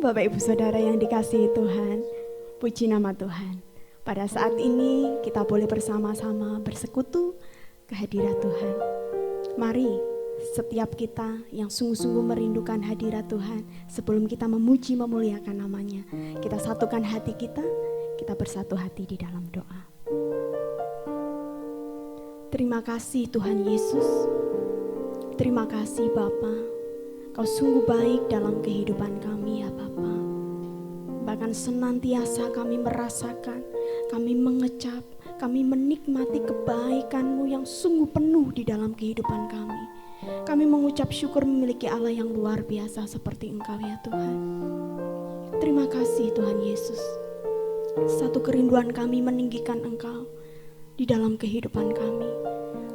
Bapak Ibu Saudara yang dikasihi Tuhan, puji nama Tuhan. Pada saat ini kita boleh bersama-sama bersekutu kehadirat Tuhan. Mari setiap kita yang sungguh-sungguh merindukan hadirat Tuhan, sebelum kita memuji memuliakan namanya, kita satukan hati kita bersatu hati di dalam doa. Terima kasih Tuhan Yesus, terima kasih Bapa. Kau sungguh baik dalam kehidupan kami ya Bapa. Bahkan senantiasa kami merasakan, kami mengecap, kami menikmati kebaikan-Mu yang sungguh penuh di dalam kehidupan kami. Kami mengucap syukur memiliki Allah yang luar biasa seperti Engkau ya Tuhan. Terima kasih Tuhan Yesus. Satu kerinduan kami meninggikan Engkau di dalam kehidupan kami.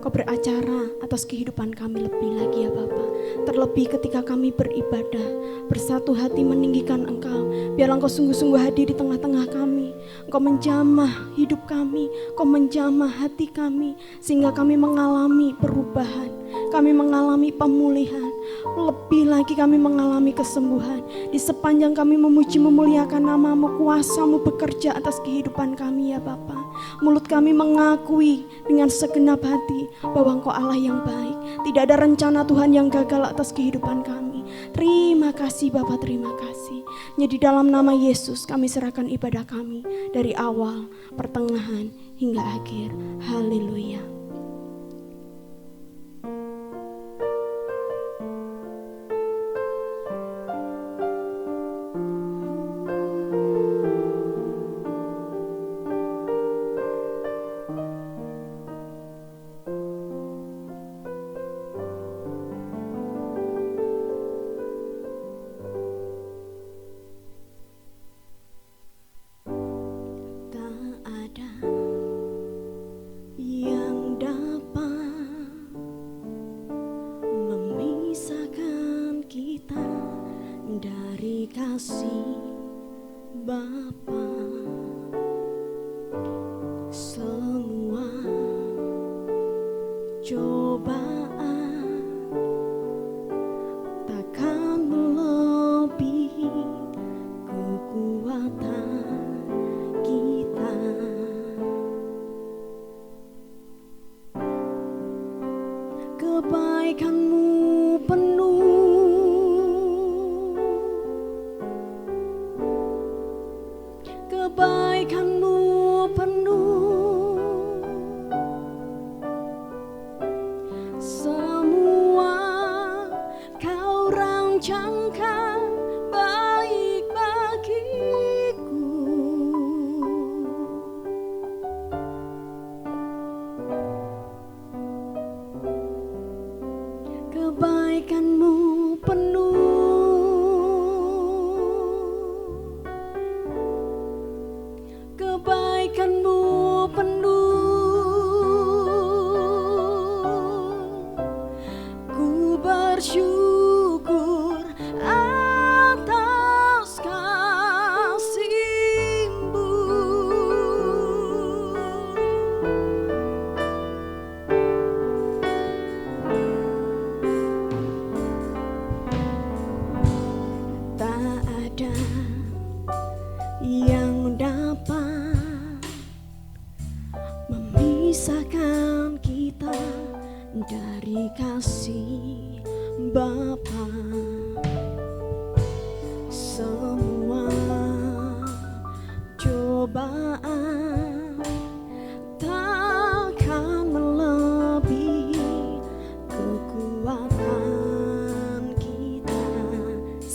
Kau beracara atas kehidupan kami lebih lagi ya Bapa. Terlebih ketika kami beribadah, bersatu hati meninggikan Engkau. Biarlah Engkau sungguh-sungguh hadir di tengah-tengah kami. Engkau menjamah hidup kami, Engkau menjamah hati kami, sehingga kami mengalami perubahan, kami mengalami pemulihan. Lebih lagi kami mengalami kesembuhan. Di sepanjang kami memuji memuliakan nama-Mu, kuasa-Mu bekerja atas kehidupan kami ya Bapa. Mulut kami mengakui dengan segenap hati bahwa Engkau Allah yang baik. Tidak ada rencana Tuhan yang gagal atas kehidupan kami. Terima kasih Bapa, terima kasih. Hanya di dalam nama Yesus kami serahkan ibadah kami dari awal, pertengahan hingga akhir. Haleluya.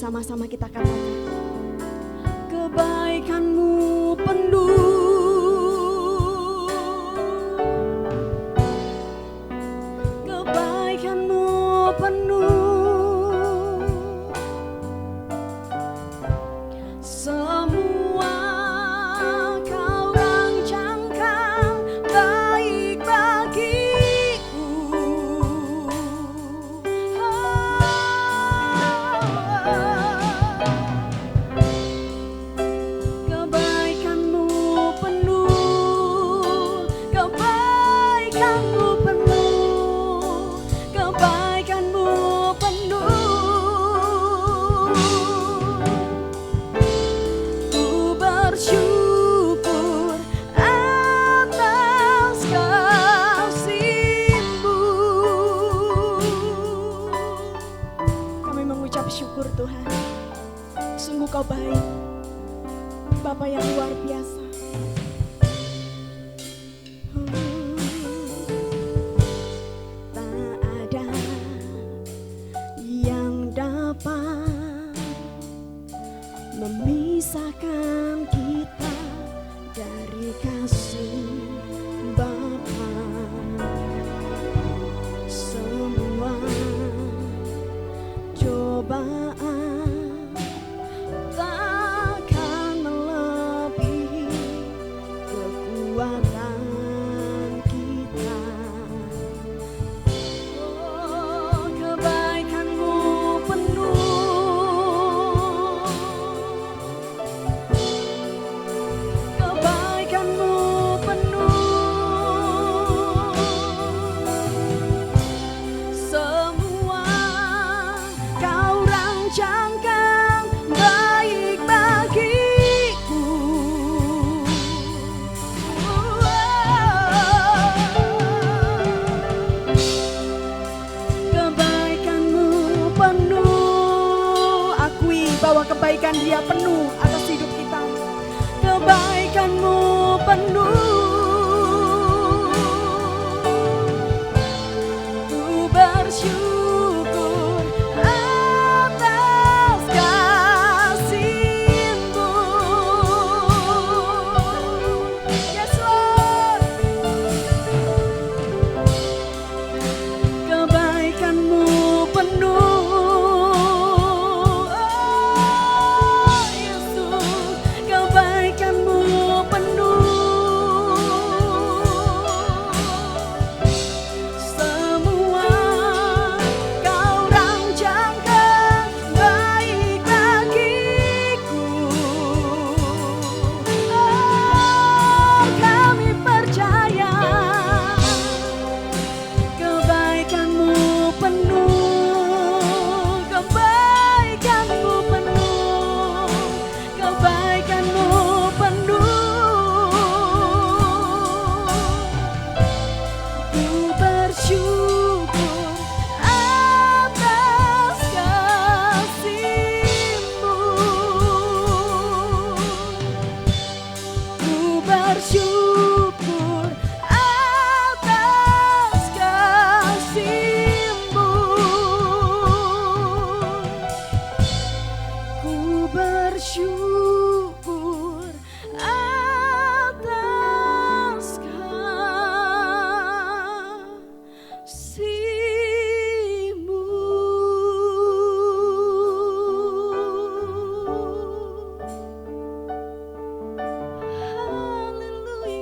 Sama-sama kita katakan, kebaikan-Mu penuh, kebaikan-Mu penuh, semua Kau rancangkan baik bagiku. Oh, kasih Bapa, semua cobaan takkan melebihi kekuatan kita. Oh, kebaikan-Mu penuh, kebaikan-Mu penuh, semua Kau rancangkan baik bagiku. Kebaikan-Mu penuh, akui bahwa kebaikan Dia penuh atas hidup kita. Kebaikan-Mu penuh, ku bersyukur atas kasih-Mu. Yes Lord, kebaikan-Mu penuh, oh Yesus, kebaikan-Mu penuh, semua Kau rancangkan baik bagiku. Oh, kami percaya kebaikan-Mu penuh, kebaikan-Mu penuh, kebaikan-Mu penuh, ku bersyukur atas kasih-Mu, ku bersyukur atas kasih-Mu, ku bersyukur atas kasih-Mu. Haleluya.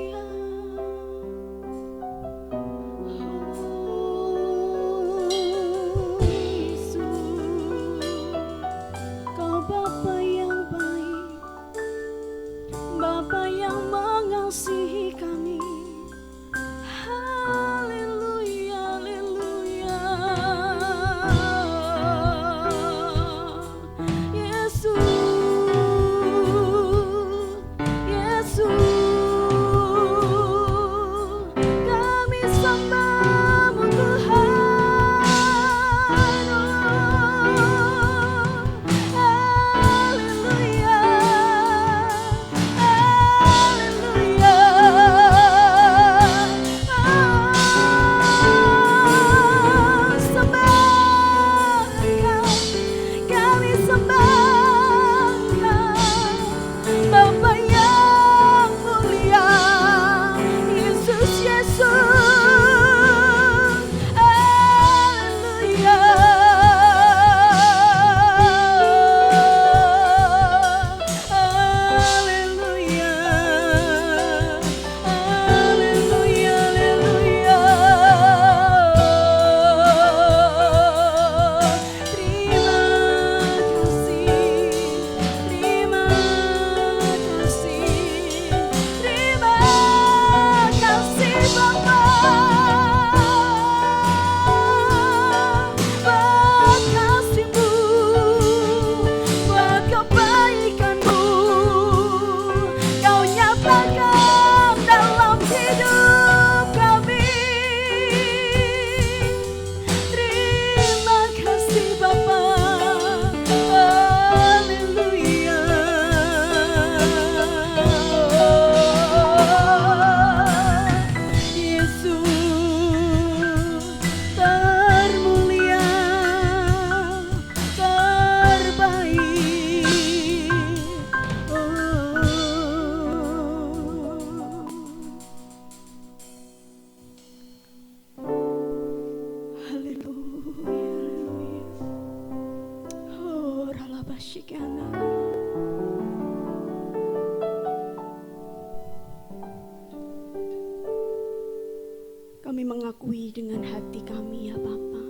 Kami mengakui dengan hati kami ya Bapa.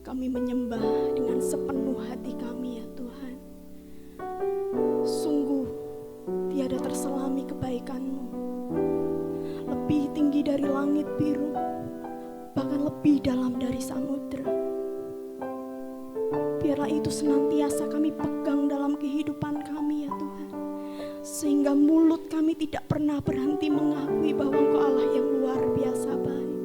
Kami menyembah dengan sepenuh hati kami ya Tuhan. Sungguh tiada terselami kebaikan-Mu. Lebih tinggi dari langit biru, bahkan lebih dalam dari samudera. Biarlah itu senantiasa kami pegang dalam kehidupan kami ya Tuhan. Sehingga mulut kami tidak pernah berhenti mengakui bahwa Engkau Allah yang luar biasa baik.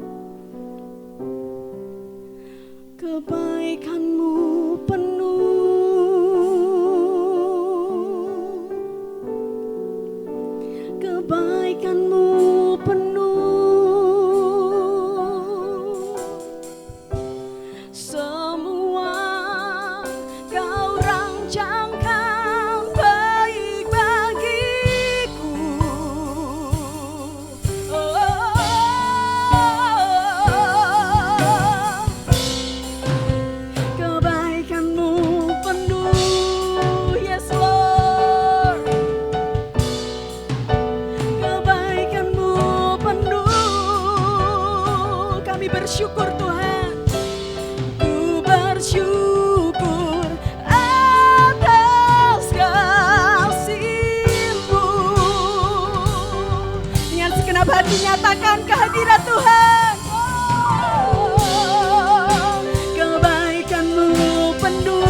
Kebaikan-Mu penuh, kebaikan-Mu penuh, semua Kau rancangkan baik bagiku. Kebaikan-Mu penuh, yes Lord. Kebaikan-Mu penuh, kami bersyukur Tuhan. Ku bersyukur atas kasih-Mu. Dengan segenap hati nyatakan kehadiran Tuhan. Kebaikan-Mu penuh,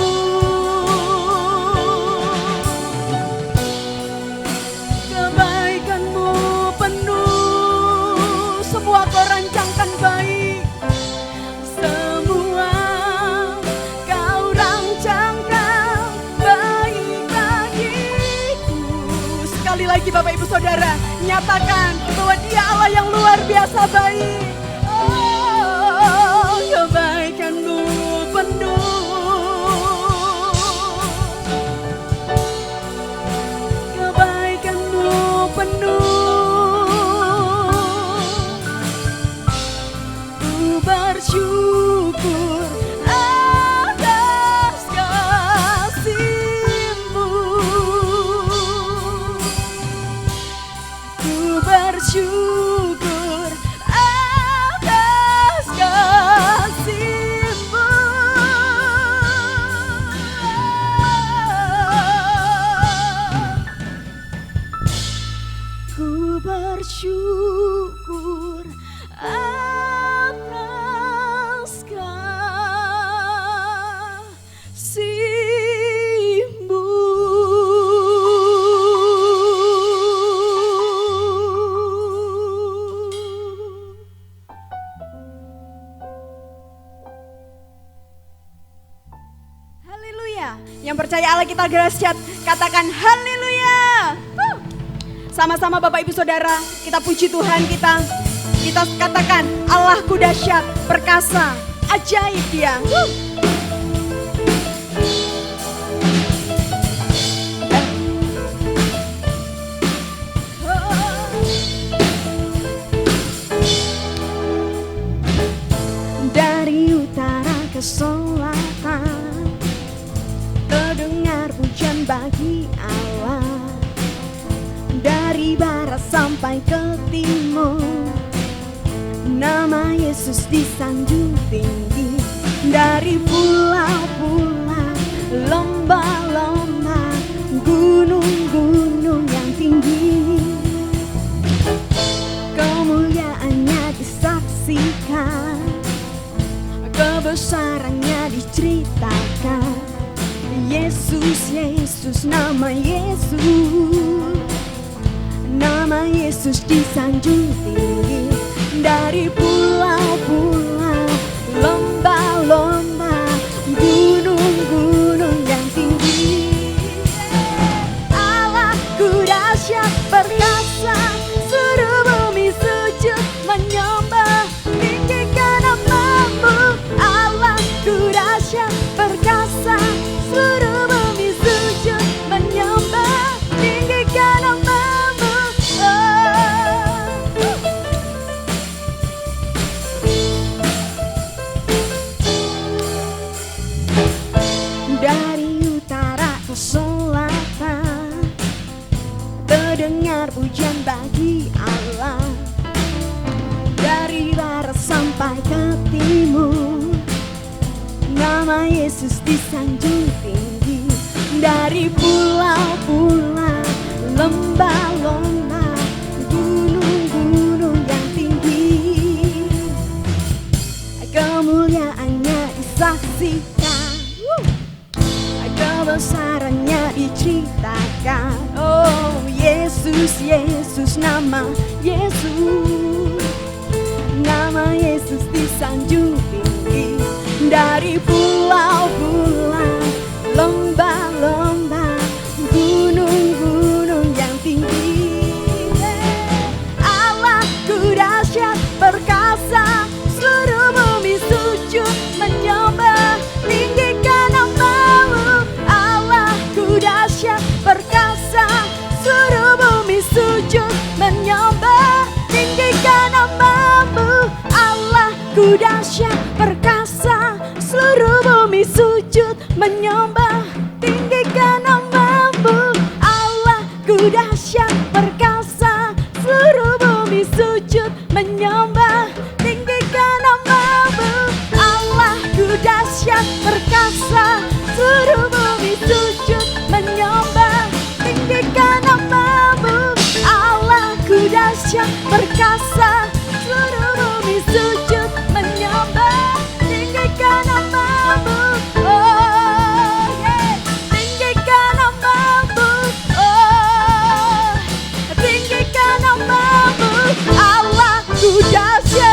kebaikan-Mu penuh, semua Kau rancangkan baik. Semua Kau rancangkan baik bagiku. Sekali lagi Bapak Ibu Saudara, nyatakan bahwa Dia Allah yang luar biasa baik. Oh, kebaikan-Mu penuh, kebaikan-Mu penuh. Ku bersyukur atas kasih-Mu. Ku bersyukur atas kasih-Mu. Ku bersyukur atas kasih-Mu. Haleluya. Yang percaya Allah kita dahsyat, katakan haleluya. Sama-sama Bapak Ibu Saudara, kita puji Tuhan kita katakan Allahku dahsyat, perkasa, ajaib Dia. Dari utara ke selatan, terdengar pujian bagi Allah. Dari barat sampai ke timur, nama Yesus disanjung tinggi. Dari pulau-pulau, lembah-lembah, gunung-gunung yang tinggi, kemuliaannya disaksikan, kebesarannya diceritakan. Yesus, Yesus, nama Yesus, nama Yesus disanjung tinggi. Dari pulau-pulau, lembah-lembah, gunung-gunung yang tinggi, Allahku dahsyat perkasa, seluruh bumi sujud menyembah, tinggikan nama-Mu. Allahku dahsyat perkasa, seluruh bumi sujud menyembah, tinggikan nama-Mu. Dari utara ke selatan, terdengar pujian bagi Allah. Nama Yesus disanjung tinggi, dari pulau-pulau, lembah-lembah, gunung-gunung yang tinggi, kemuliaannya disaksikan, kebesarannya diceritakan. Oh Yesus, Yesus, nama Yesus, nama Yesus disanjung tinggi, dari pulau-pulau, lembah-lembah, gunung-gunung yang tinggi. Allahku dahsyat perkasa, seluruh bumi sujud menyembah, tinggikan nama-Mu. Allahku dahsyat perkasa, seluruh bumi sujud menyembah, tinggikan nama-Mu. Allahku dahsyat perkasa, seluruh bumi sujud menyembah, tinggikan nama-Mu. Allahku dahsyat perkasa, seluruh bumi sujud menyembah, tinggikan nama-Mu. Allahku dahsyat perkasa, seluruh bumi sujud menyembah, tinggikan nama-Mu. Allahku dahsyat perkasa, seluruh bumi sujud menyembah, tinggikan nama-Mu. Oh yeah, tinggikan nama-Mu. Oh, tinggikan nama-Mu. Allahku dahsyat.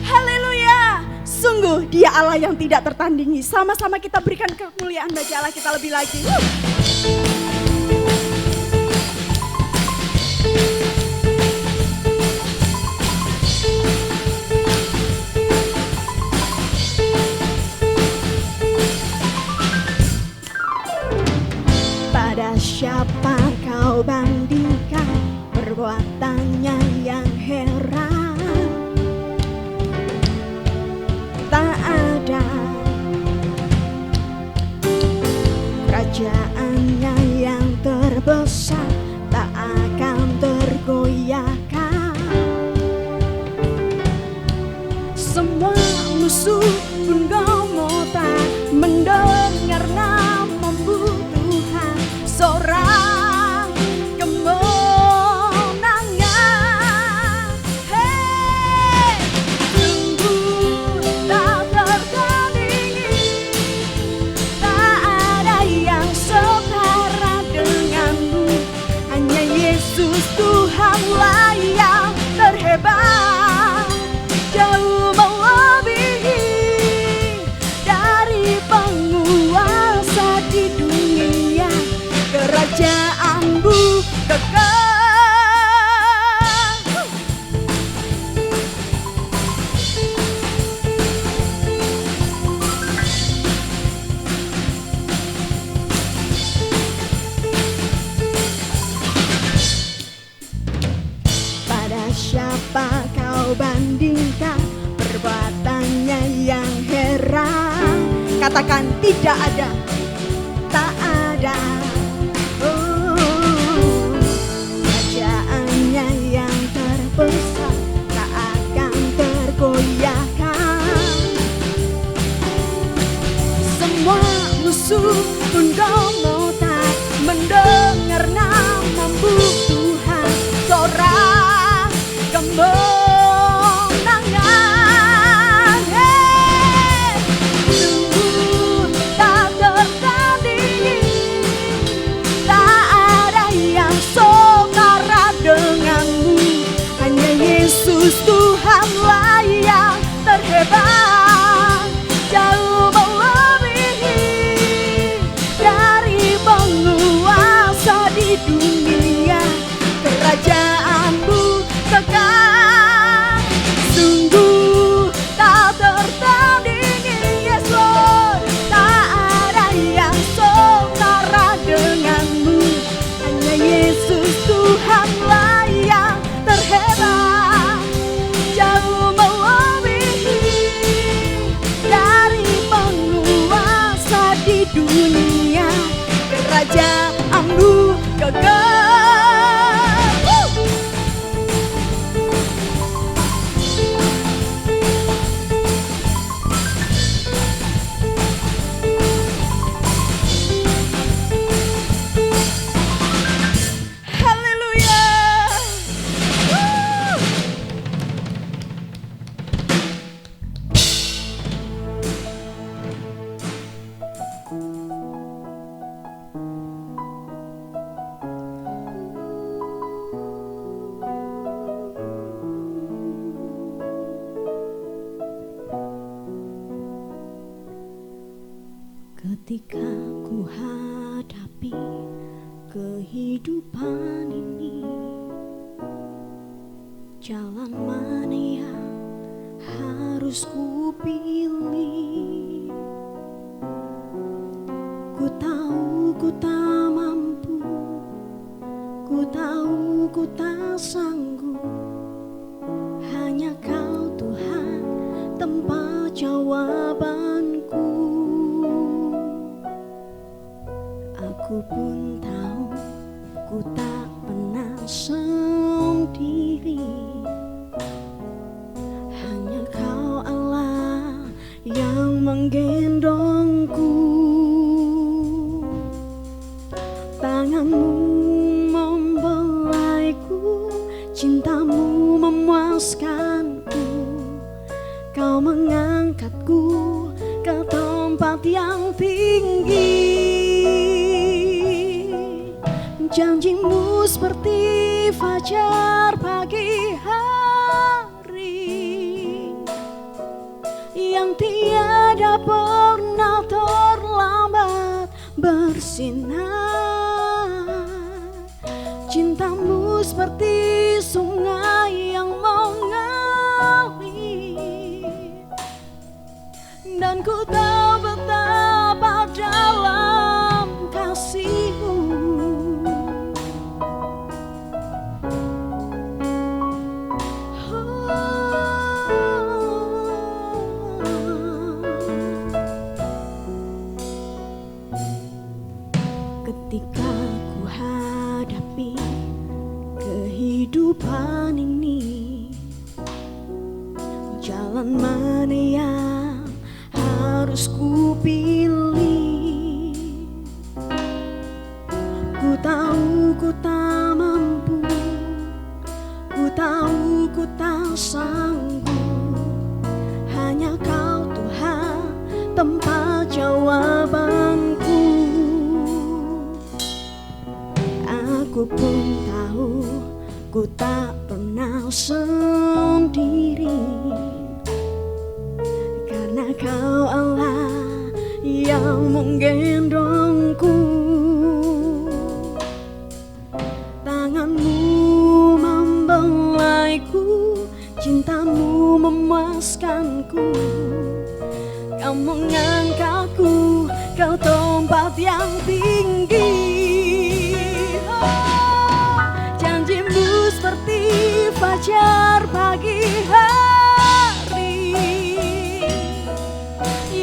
Haleluya. Sungguh Dia Allah yang tidak tertandingi. Sama-sama kita berikan kemuliaan bagi Allah kita lebih lagi. Pada siapa kau bandingkan perbuatannya yang heran? Tak ada kerajaannya yang terbesar, tak akan tergoyahkan. Semua musuh pun gemetar mendengar nama-Mu Tuhan, sorak kemenangan. Hey, sungguh tak tertandingi, tak ada yang setara dengan-Mu. Hanya Yesus Tuhanlah yang terhebat, jauh melebihi dari penguasa di dunia. Kerajaan-Mu kekal. Pada siapa kau bandingkan perbuatannya yang heran? Katakan tidak ada, tak ada. Oh, kerajaannya yang terbesar, tak akan tergoyahkan. Semua musuh pun gemetar mendengar nama-Mu Tuhan, sorak kemenangan. Hey, sungguh tak tertandingi, tak ada yang setara dengan-Mu. Hanya Yesus Tuhanlah yang terhebat, jauh melebihi dari penguasa di dunia. Kerajaan-Mu kekal, sungguh tak tertandingi. Yes Lord, tak ada yang setara dengan-Mu. Hanya Yesus Tuhanlah yang terhebat, jauh melebihi dari penguasa di dunia. Kerajaan-Mu kekal. kehidupan ini, jalan mana yang harus ku pilih. Ku tahu ku tak mampu, ku tahu ku tak sanggup. Hanya Kau Tuhan tempat jawabanku. Aku pun tahu ku tak pernah sendiri. Hanya Kau Allah yang menggendongku. Tangan-Mu membelaiku, cinta-Mu memuaskanku. Kau mengangkatku ke tempat yang tinggi. Janji-Mu seperti fajar pagi hari, yang tiada pernah terlambat bersinar. Cinta-Mu seperti sungai yang mengalir, dan ku tahu betapa dalam kasih-Mu. Ketika ku hadapi kehidupan ini, jalan mana yang harus ku pilih. Ku tahu ku tak mampu, ku tahu ku tak sanggup. Hanya Kau Tuhan tempat jawabanku. Aku pun tahu ku tak pernah sendiri, karena Kau Allah yang menggendongku. Tangan-Mu membelaiku, cinta-Mu memuaskanku. Kau mengangkatku ke tempat yang tinggi. Janji-Mu seperti fajar pagi hari,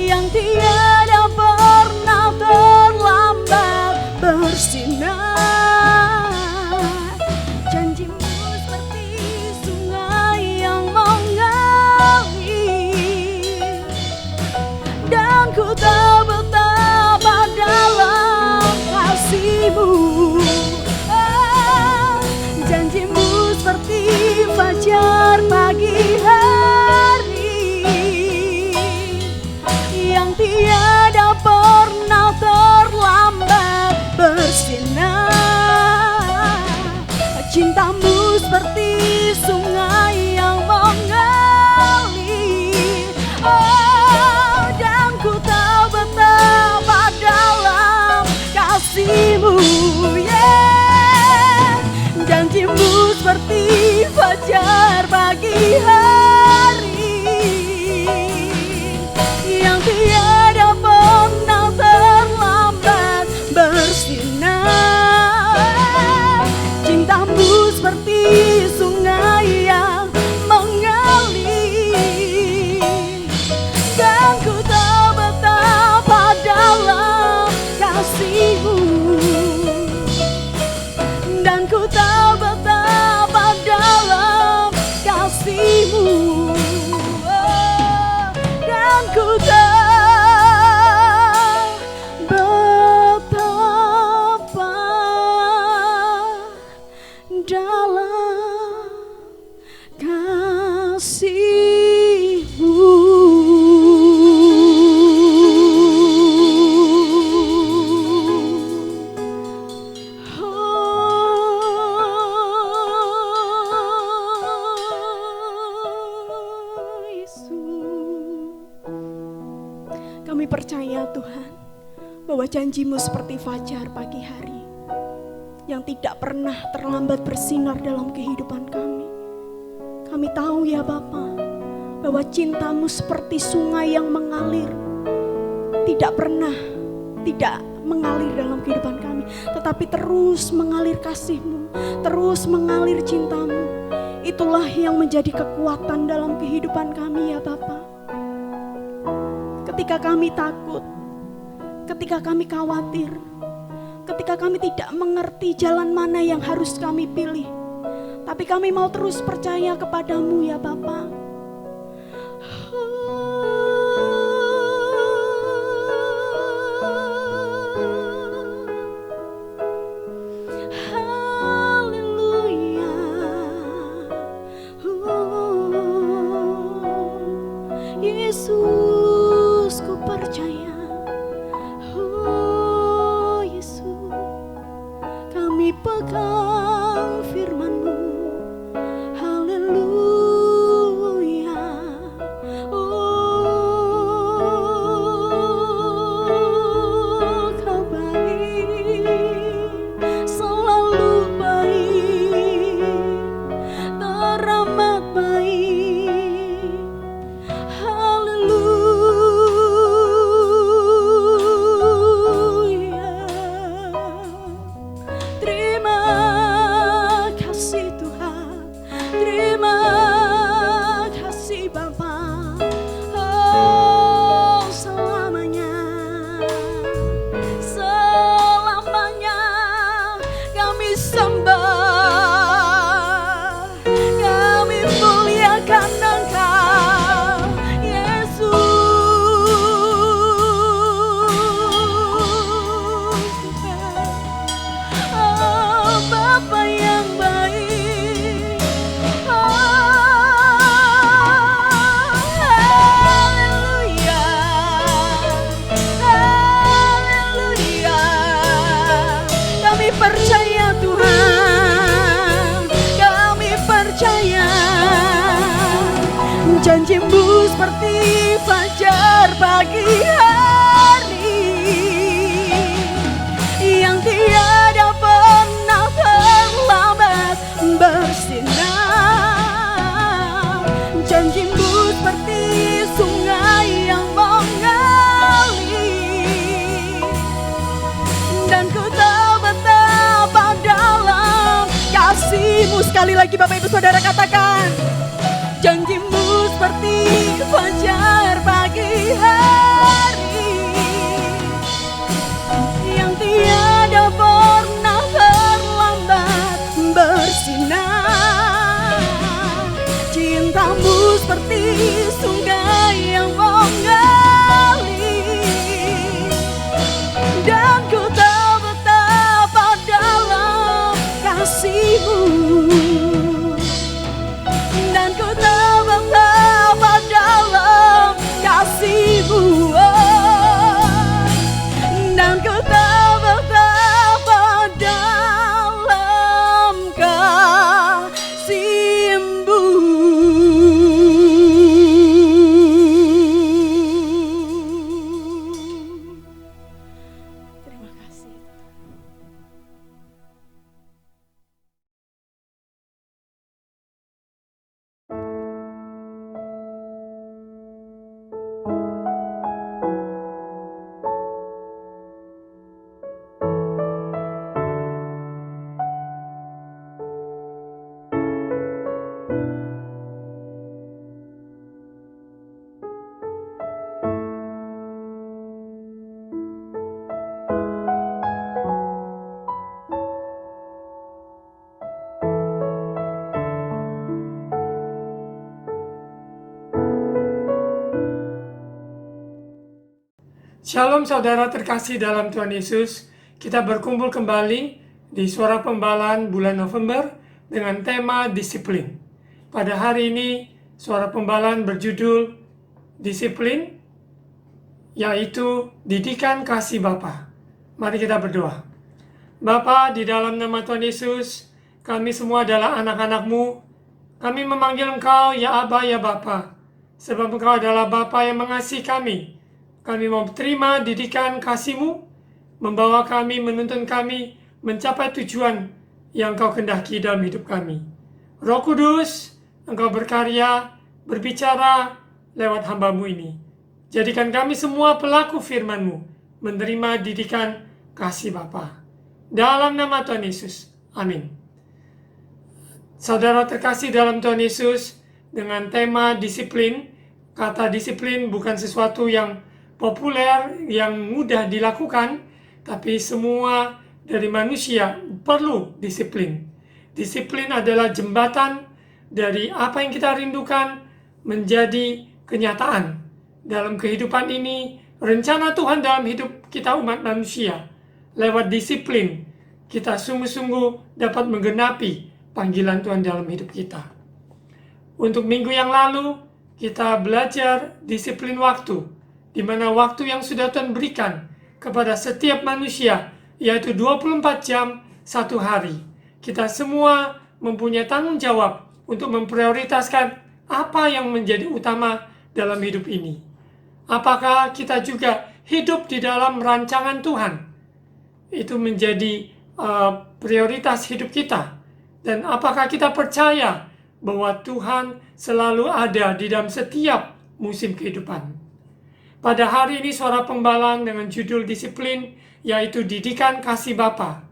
yang tiada pernah terlambat bersinar. Janji-Mu seperti sungai yang mengalir, dan ku tahu betapa dalam kasih-Mu. Janji-Mu seperti fajar pagi hari, yang tiada pernah terlambat bersinar. Cinta-Mu seperti sungai yang mengalir, dan ku tahu betapa dalam kasih-Mu. Janji-Mu seperti fajar pagi hari, yang tiada pernah terlambat bersinar. Cinta-Mu seperti sungai yang mengalir, dan ku tahu betapa dalam kasih-Mu. Dan ku tahu betapa dalam kasih-Mu. Dan ku tahu betapa dalam kasih-Mu. Kami percaya Tuhan bahwa janji-Mu seperti fajar pagi hari, yang tidak pernah terlambat bersinar dalam kehidupan kami. Kami tahu ya Bapa, bahwa cinta-Mu seperti sungai yang mengalir, tidak pernah tidak mengalir dalam kehidupan kami, tetapi terus mengalir kasih-Mu, terus mengalir cinta-Mu. Itulah yang menjadi kekuatan dalam kehidupan kami ya Bapa. Ketika kami takut, ketika kami khawatir, ketika kami tidak mengerti jalan mana yang harus kami pilih, tapi kami mau terus percaya kepadamu ya Bapa. Yesus, ku percaya. Oh Yesus, kami pegang firman-Mu. Haleluya. Oh, Kau baik, selalu baik, teramat baik. Janji-Mu seperti fajar pagi hari yang tiada pernah terlambat bersinar. Janji-Mu seperti sungai yang mengalir, dan ku tahu betapa dalam kasih-Mu. Sekali lagi Bapak Ibu Saudara katakan, janji-Mu seperti fajar pagi hari yang tiada pernah terlambat bersinar. Cinta-Mu seperti sungai yang mengalir, dan ku tahu betapa dalam kasih-Mu. Dan ku tahu betapa dalam kasih-Mu, dan ku tahu betapa dalam kasih-Mu. Terima kasih. Shalom saudara terkasih dalam Tuhan Yesus. Kita berkumpul kembali di Suara Pembalaan bulan November dengan tema disiplin. Pada hari ini Suara Pembalaan berjudul disiplin, yaitu didikan kasih Bapa. Mari kita berdoa. Bapa, di dalam nama Tuhan Yesus, kami semua adalah anak-anak-Mu. Kami memanggil Engkau ya Aba ya Bapa, sebab Engkau adalah Bapa yang mengasihi kami. Kami mau terima didikan kasih-Mu, membawa kami, menuntun kami mencapai tujuan yang Engkau kehendaki dalam hidup kami. Roh Kudus, Engkau berkarya, berbicara lewat hamba-Mu ini. Jadikan kami semua pelaku firman-Mu, menerima didikan kasih Bapa. Dalam nama Tuhan Yesus, amin. Saudara terkasih dalam Tuhan Yesus, dengan tema disiplin, kata disiplin bukan sesuatu yang populer, yang mudah dilakukan, tapi semua dari manusia perlu disiplin. Disiplin adalah jembatan dari apa yang kita rindukan menjadi kenyataan. Dalam kehidupan ini, rencana Tuhan dalam hidup kita umat manusia, lewat disiplin, kita sungguh-sungguh dapat menggenapi panggilan Tuhan dalam hidup kita. Untuk minggu yang lalu, kita belajar disiplin waktu, di mana waktu yang sudah Tuhan berikan kepada setiap manusia, yaitu 24 jam satu hari. Kita semua mempunyai tanggung jawab untuk memprioritaskan apa yang menjadi utama dalam hidup ini. Apakah kita juga hidup di dalam rancangan Tuhan? Itu menjadi prioritas hidup kita. Dan apakah kita percaya bahwa Tuhan selalu ada di dalam setiap musim kehidupan? Pada hari ini Suara Pembalaan dengan judul disiplin, yaitu didikan kasih Bapa.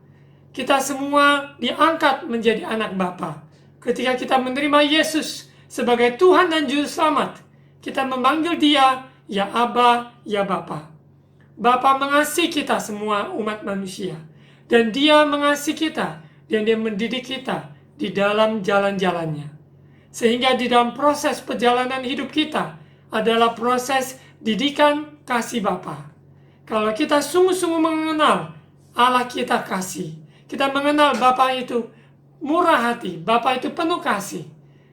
Kita semua diangkat menjadi anak Bapa. Ketika kita menerima Yesus sebagai Tuhan dan Juru Selamat, kita memanggil Dia, ya Aba, ya Bapa. Bapa mengasihi kita semua umat manusia. Dan Dia mengasihi kita, dan Dia mendidik kita di dalam jalan-jalannya. Sehingga di dalam proses perjalanan hidup kita adalah proses didikan kasih Bapa. Kalau kita sungguh-sungguh mengenal Allah kita kasih, kita mengenal Bapa itu murah hati, Bapa itu penuh kasih,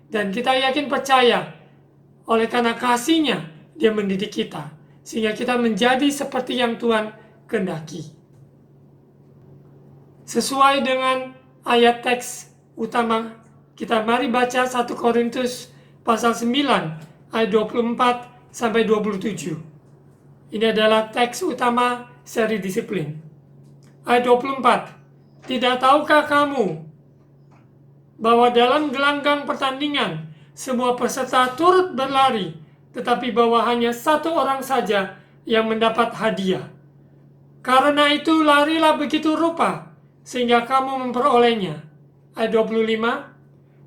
dan kita yakin percaya oleh karena kasihnya Dia mendidik kita, sehingga kita menjadi seperti yang Tuhan kehendaki. Sesuai dengan ayat teks utama, kita mari baca 1 Korintus pasal 9 ayat 24 sampai 27. Ini adalah teks utama seri disiplin. Ayat 24. Tidak tahukah kamu bahwa dalam gelanggang pertandingan semua peserta turut berlari, tetapi bahwa hanya satu orang saja yang mendapat hadiah? Karena itu larilah begitu rupa sehingga kamu memperolehnya. Ayat 25.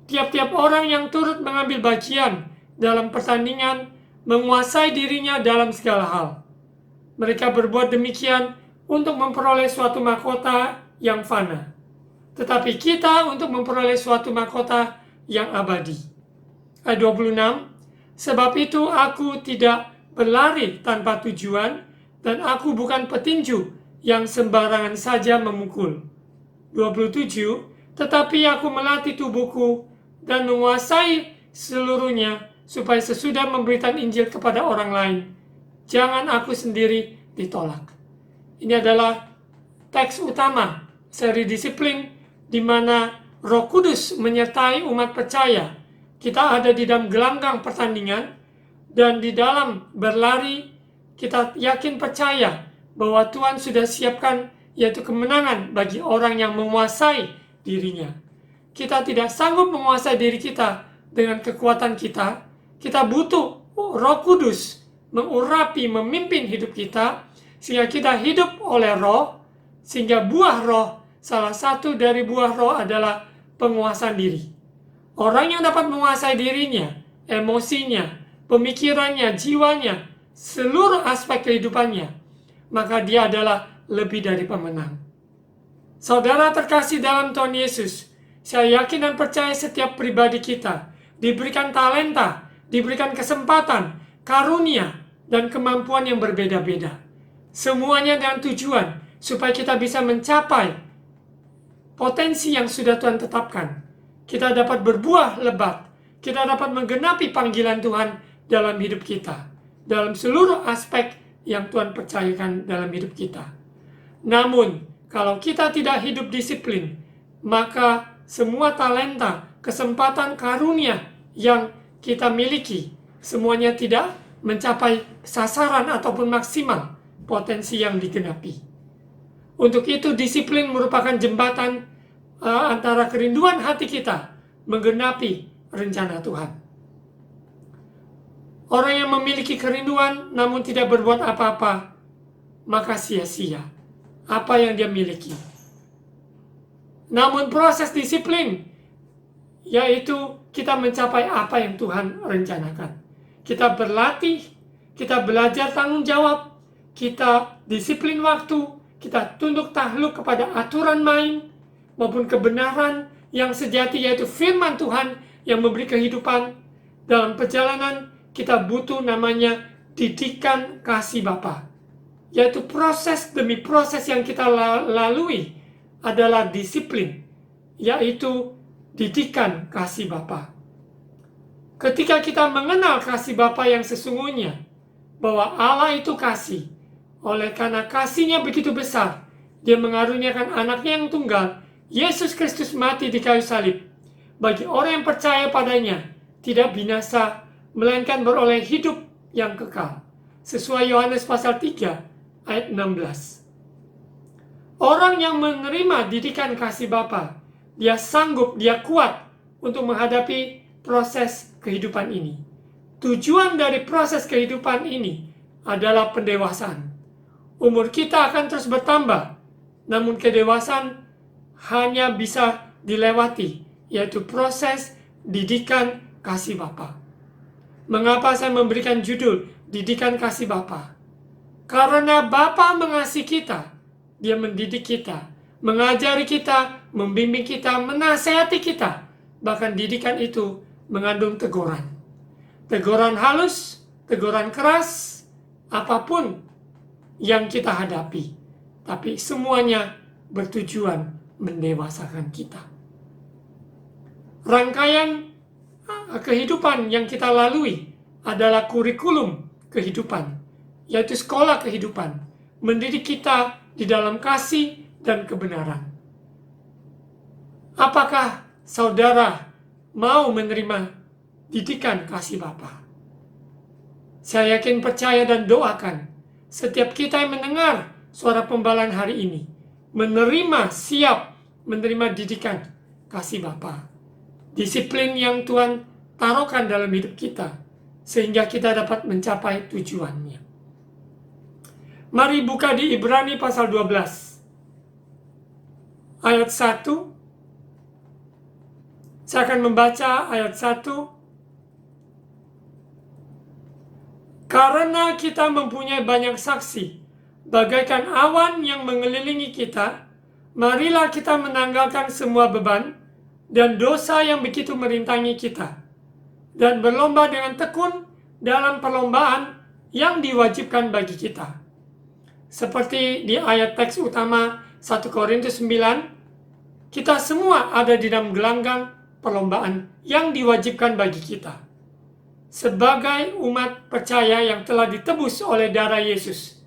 Tiap-tiap orang yang turut mengambil bagian dalam pertandingan menguasai dirinya dalam segala hal. Mereka berbuat demikian untuk memperoleh suatu mahkota yang fana, tetapi kita untuk memperoleh suatu mahkota yang abadi. Ayat 26. Sebab itu aku tidak berlari tanpa tujuan, dan aku bukan petinju yang sembarangan saja memukul. 27. Tetapi aku melatih tubuhku dan menguasai seluruhnya, supaya sesudah memberitakan Injil kepada orang lain, jangan aku sendiri ditolak. Ini adalah teks utama seri disiplin, di mana Roh Kudus menyertai umat percaya. Kita ada di dalam gelanggang pertandingan, dan di dalam berlari kita yakin percaya bahwa Tuhan sudah siapkan yaitu kemenangan bagi orang yang menguasai dirinya. Kita tidak sanggup menguasai diri kita dengan kekuatan kita. Kita butuh Roh Kudus mengurapi, memimpin hidup kita, sehingga kita hidup oleh Roh, sehingga buah Roh, salah satu dari buah Roh adalah penguasaan diri. Orang yang dapat menguasai dirinya, emosinya, pemikirannya, jiwanya, seluruh aspek kehidupannya, maka dia adalah lebih dari pemenang. Saudara terkasih dalam Tuhan Yesus, saya yakin dan percaya setiap pribadi kita diberikan talenta, diberikan kesempatan, karunia, dan kemampuan yang berbeda-beda. Semuanya dengan tujuan supaya kita bisa mencapai potensi yang sudah Tuhan tetapkan. Kita dapat berbuah lebat, kita dapat menggenapi panggilan Tuhan dalam hidup kita, dalam seluruh aspek yang Tuhan percayakan dalam hidup kita. Namun, kalau kita tidak hidup disiplin, maka semua talenta, kesempatan, karunia yang kita miliki, semuanya tidak mencapai sasaran ataupun maksimal potensi yang digenapi. Untuk itu disiplin merupakan jembatan antara kerinduan hati kita menggenapi rencana Tuhan. Orang yang memiliki kerinduan namun tidak berbuat apa-apa, maka sia-sia apa yang dia miliki. Namun proses disiplin, yaitu kita mencapai apa yang Tuhan rencanakan. Kita berlatih, kita belajar tanggung jawab, kita disiplin waktu, kita tunduk takluk kepada aturan main, maupun kebenaran yang sejati, yaitu firman Tuhan yang memberi kehidupan. Dalam perjalanan kita butuh namanya didikan kasih Bapa, yaitu proses demi proses yang kita lalui adalah disiplin, yaitu didikan kasih Bapa. Ketika kita mengenal kasih Bapa yang sesungguhnya, bahwa Allah itu kasih, oleh karena kasih-Nya begitu besar, Dia mengaruniakan anaknya yang tunggal, Yesus Kristus mati di kayu salib. Bagi orang yang percaya padanya, tidak binasa, melainkan beroleh hidup yang kekal. Sesuai Yohanes pasal 3 ayat 16. Orang yang menerima didikan kasih Bapa, dia sanggup, dia kuat untuk menghadapi proses kehidupan ini. Tujuan dari proses kehidupan ini adalah pendewasaan. Umur kita akan terus bertambah, namun kedewasaan hanya bisa dilewati, yaitu proses didikan kasih Bapa. Mengapa saya memberikan judul didikan kasih Bapa? Karena Bapa mengasihi kita, Dia mendidik kita, mengajari kita, membimbing kita, menasihati kita. Bahkan didikan itu mengandung teguran. Teguran halus, teguran keras, apapun yang kita hadapi. Tapi semuanya bertujuan mendewasakan kita. Rangkaian kehidupan yang kita lalui adalah kurikulum kehidupan, yaitu sekolah kehidupan, mendidik kita di dalam kasih dan kebenaran. Apakah saudara mau menerima didikan kasih Bapa? Saya yakin, percaya, dan doakan setiap kita yang mendengar suara pembalaan hari ini siap menerima didikan kasih Bapa. Disiplin yang Tuhan taruhkan dalam hidup kita sehingga kita dapat mencapai tujuannya. Mari buka di Ibrani pasal 12 ayat 1. Saya akan membaca ayat 1. Karena kita mempunyai banyak saksi, bagaikan awan yang mengelilingi kita, marilah kita menanggalkan semua beban dan dosa yang begitu merintangi kita, dan berlomba dengan tekun dalam perlombaan yang diwajibkan bagi kita. Seperti di ayat teks utama 1 Korintus 9, kita semua ada di dalam gelanggang perlombaan yang diwajibkan bagi kita. Sebagai umat percaya yang telah ditebus oleh darah Yesus,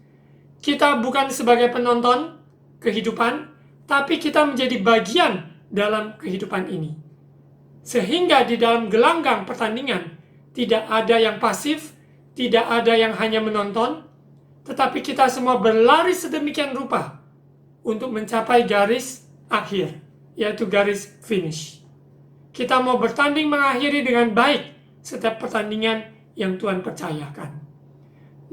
kita bukan sebagai penonton kehidupan, tapi kita menjadi bagian dalam kehidupan ini. Sehingga di dalam gelanggang pertandingan, tidak ada yang pasif, tidak ada yang hanya menonton, tetapi kita semua berlari sedemikian rupa untuk mencapai garis akhir, yaitu garis finish. Kita mau bertanding mengakhiri dengan baik setiap pertandingan yang Tuhan percayakan.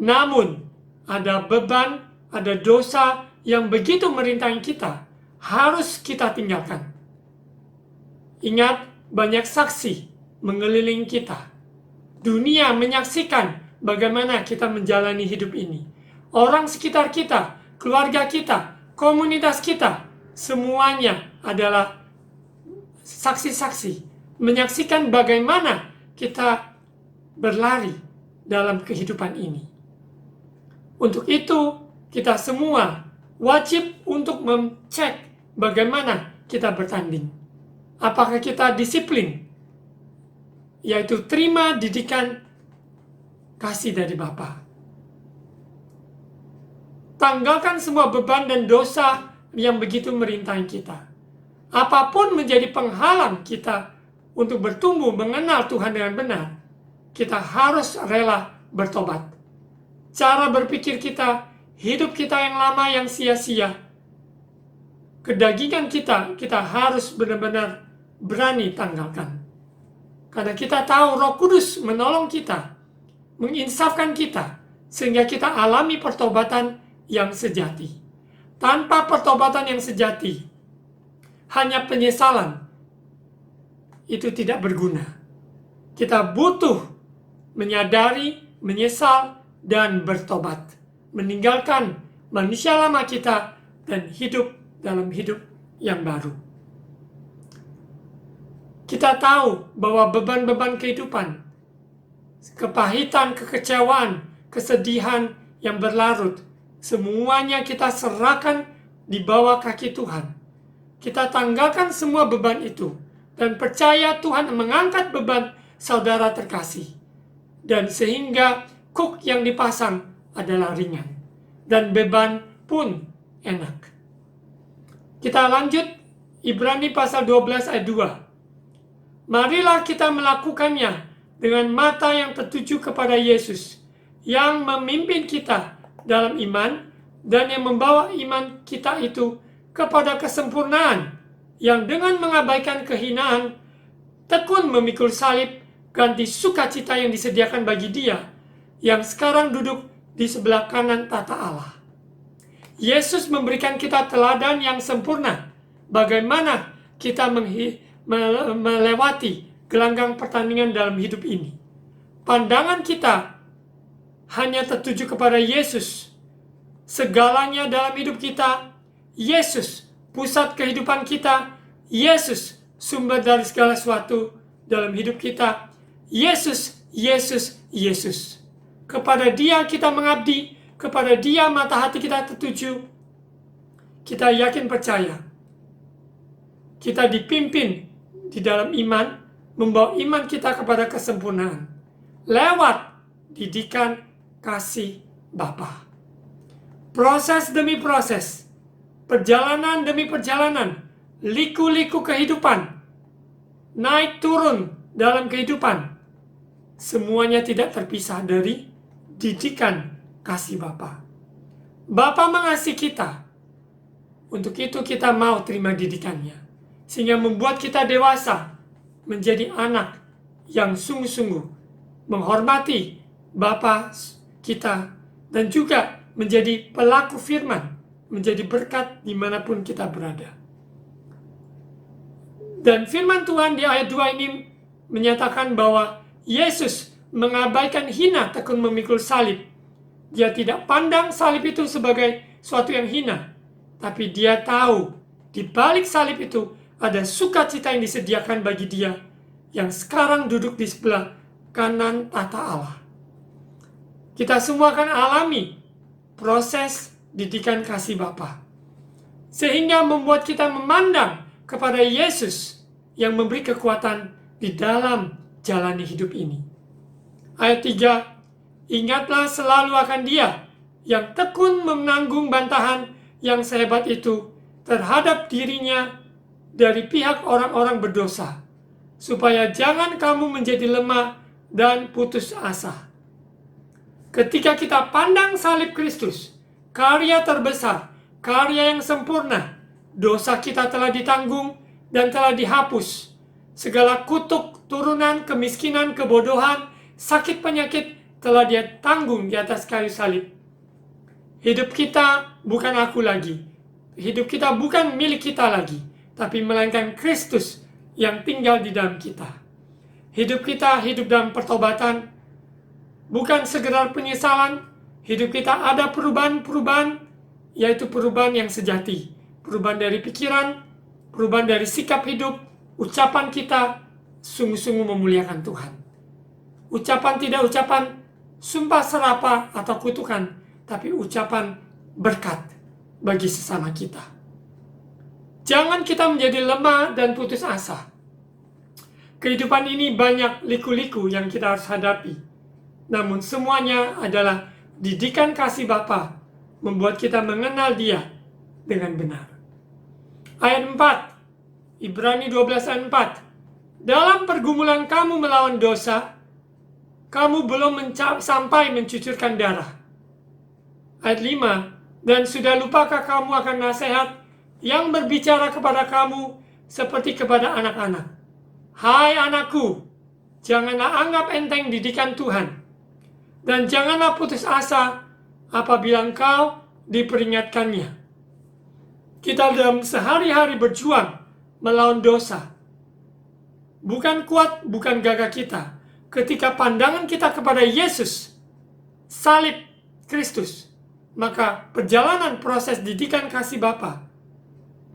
Namun, ada beban, ada dosa yang begitu merintangi kita, harus kita tinggalkan. Ingat, banyak saksi mengelilingi kita. Dunia menyaksikan bagaimana kita menjalani hidup ini. Orang sekitar kita, keluarga kita, komunitas kita, semuanya adalah saksi-saksi, menyaksikan bagaimana kita berlari dalam kehidupan ini. Untuk itu, kita semua wajib untuk mengecek bagaimana kita bertanding. Apakah kita disiplin, yaitu terima didikan kasih dari Bapa. Tanggalkan semua beban dan dosa yang begitu merintangi kita. Apapun menjadi penghalang kita untuk bertumbuh mengenal Tuhan dengan benar, kita harus rela bertobat. Cara berpikir kita, hidup kita yang lama yang sia-sia, kedagingan kita harus benar-benar berani tanggalkan. Karena kita tahu Roh Kudus menolong kita, menginsafkan kita, sehingga kita alami pertobatan yang sejati. Tanpa pertobatan yang sejati, hanya penyesalan, itu tidak berguna. Kita butuh menyadari, menyesal, dan bertobat. Meninggalkan manusia lama kita dan hidup dalam hidup yang baru. Kita tahu bahwa beban-beban kehidupan, kepahitan, kekecewaan, kesedihan yang berlarut, semuanya kita serahkan di bawah kaki Tuhan. Kita tanggalkan semua beban itu dan percaya Tuhan mengangkat beban saudara terkasih. Dan sehingga kuk yang dipasang adalah ringan dan beban pun enak. Kita lanjut Ibrani pasal 12 ayat 2. Marilah kita melakukannya dengan mata yang tertuju kepada Yesus, yang memimpin kita dalam iman dan yang membawa iman kita itu kepada kesempurnaan, yang dengan mengabaikan kehinaan, tekun memikul salib, ganti sukacita yang disediakan bagi Dia, yang sekarang duduk di sebelah kanan tata Allah. Yesus memberikan kita teladan yang sempurna, bagaimana kita melewati gelanggang pertandingan dalam hidup ini. Pandangan kita hanya tertuju kepada Yesus. Segalanya dalam hidup kita, Yesus pusat kehidupan kita, Yesus sumber dari segala sesuatu dalam hidup kita. Yesus, Yesus, Yesus. Kepada Dia kita mengabdi, kepada Dia mata hati kita tertuju. Kita yakin percaya, kita dipimpin di dalam iman, membawa iman kita kepada kesempurnaan lewat didikan kasih Bapa. Proses demi proses, perjalanan demi perjalanan, liku-liku kehidupan, naik turun dalam kehidupan, semuanya tidak terpisah dari didikan kasih Bapa. Bapa mengasihi kita, untuk itu kita mau terima didikannya, sehingga membuat kita dewasa, menjadi anak yang sungguh-sungguh menghormati Bapa kita, dan juga menjadi pelaku firman, menjadi berkat dimanapun kita berada. Dan firman Tuhan di ayat 2 ini menyatakan bahwa Yesus mengabaikan hina tekun memikul salib. Dia tidak pandang salib itu sebagai suatu yang hina, tapi dia tahu di balik salib itu ada sukacita yang disediakan bagi dia, yang sekarang duduk di sebelah kanan tata Allah. Kita semua akan alami proses didikan kasih Bapa, sehingga membuat kita memandang kepada Yesus yang memberi kekuatan di dalam jalani hidup ini. Ayat 3, ingatlah selalu akan Dia yang tekun menanggung bantahan yang sehebat itu terhadap dirinya dari pihak orang-orang berdosa, supaya jangan kamu menjadi lemah dan putus asa. Ketika kita pandang salib Kristus, karya terbesar, karya yang sempurna, dosa kita telah ditanggung dan telah dihapus. Segala kutuk, turunan, kemiskinan, kebodohan, sakit penyakit telah Dia tanggung di atas kayu salib. Hidup kita bukan aku lagi. Hidup kita bukan milik kita lagi, tapi melainkan Kristus yang tinggal di dalam kita. Hidup kita hidup dalam pertobatan, bukan sekedar penyesalan. Hidup kita ada perubahan-perubahan, yaitu perubahan yang sejati. Perubahan dari pikiran, perubahan dari sikap hidup, ucapan kita sungguh-sungguh memuliakan Tuhan. Ucapan tidak ucapan sumpah serapah atau kutukan, tapi ucapan berkat bagi sesama kita. Jangan kita menjadi lemah dan putus asa. Kehidupan ini banyak liku-liku yang kita harus hadapi. Namun semuanya adalah didikan kasih Bapa, membuat kita mengenal Dia dengan benar. Ayat 4, Ibrani 12 ayat 4. Dalam pergumulan kamu melawan dosa, kamu belum sampai mencucurkan darah. Ayat 5, dan sudah lupakah kamu akan nasihat yang berbicara kepada kamu seperti kepada anak-anak. Hai anakku, janganlah anggap enteng didikan Tuhan, dan janganlah putus asa apabila engkau diperingatkannya. Kita dalam sehari-hari berjuang melawan dosa. Bukan kuat, bukan gagah kita. Ketika pandangan kita kepada Yesus, salib Kristus, maka perjalanan proses didikan kasih Bapa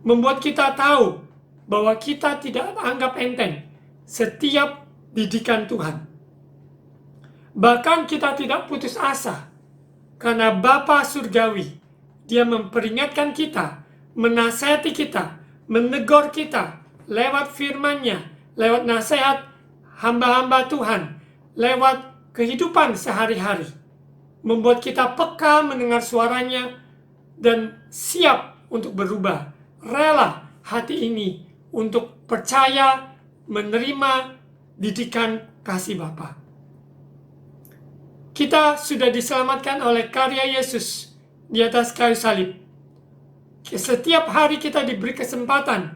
membuat kita tahu bahwa kita tidak anggap enteng setiap didikan Tuhan. Bahkan kita tidak putus asa karena Bapa surgawi, Dia memperingatkan kita, menasihati kita, menegur kita lewat firman-Nya, lewat nasihat hamba-hamba Tuhan, lewat kehidupan sehari-hari, membuat kita peka mendengar suaranya dan siap untuk berubah, rela hati ini untuk percaya menerima didikan kasih Bapa. Kita sudah diselamatkan oleh karya Yesus di atas kayu salib. Setiap hari kita diberi kesempatan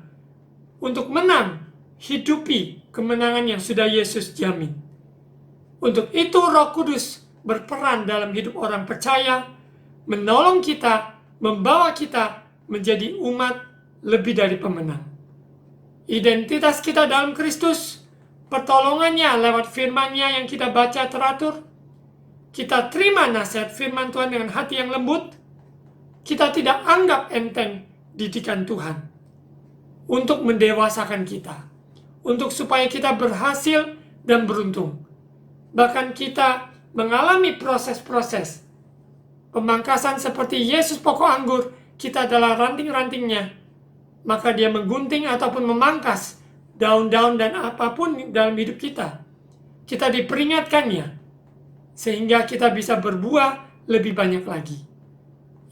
untuk menang, hidupi kemenangan yang sudah Yesus jamin. Untuk itu Roh Kudus berperan dalam hidup orang percaya, menolong kita, membawa kita menjadi umat lebih dari pemenang. Identitas kita dalam Kristus, pertolongannya lewat firman-Nya yang kita baca teratur, kita terima nasihat firman Tuhan dengan hati yang lembut, kita tidak anggap enteng didikan Tuhan untuk mendewasakan kita, untuk supaya kita berhasil dan beruntung. Bahkan kita mengalami proses-proses pemangkasan seperti Yesus pokok anggur, kita adalah ranting-rantingnya. Maka Dia menggunting ataupun memangkas daun-daun dan apapun dalam hidup kita. Kita diperingatkannya, sehingga kita bisa berbuah lebih banyak lagi.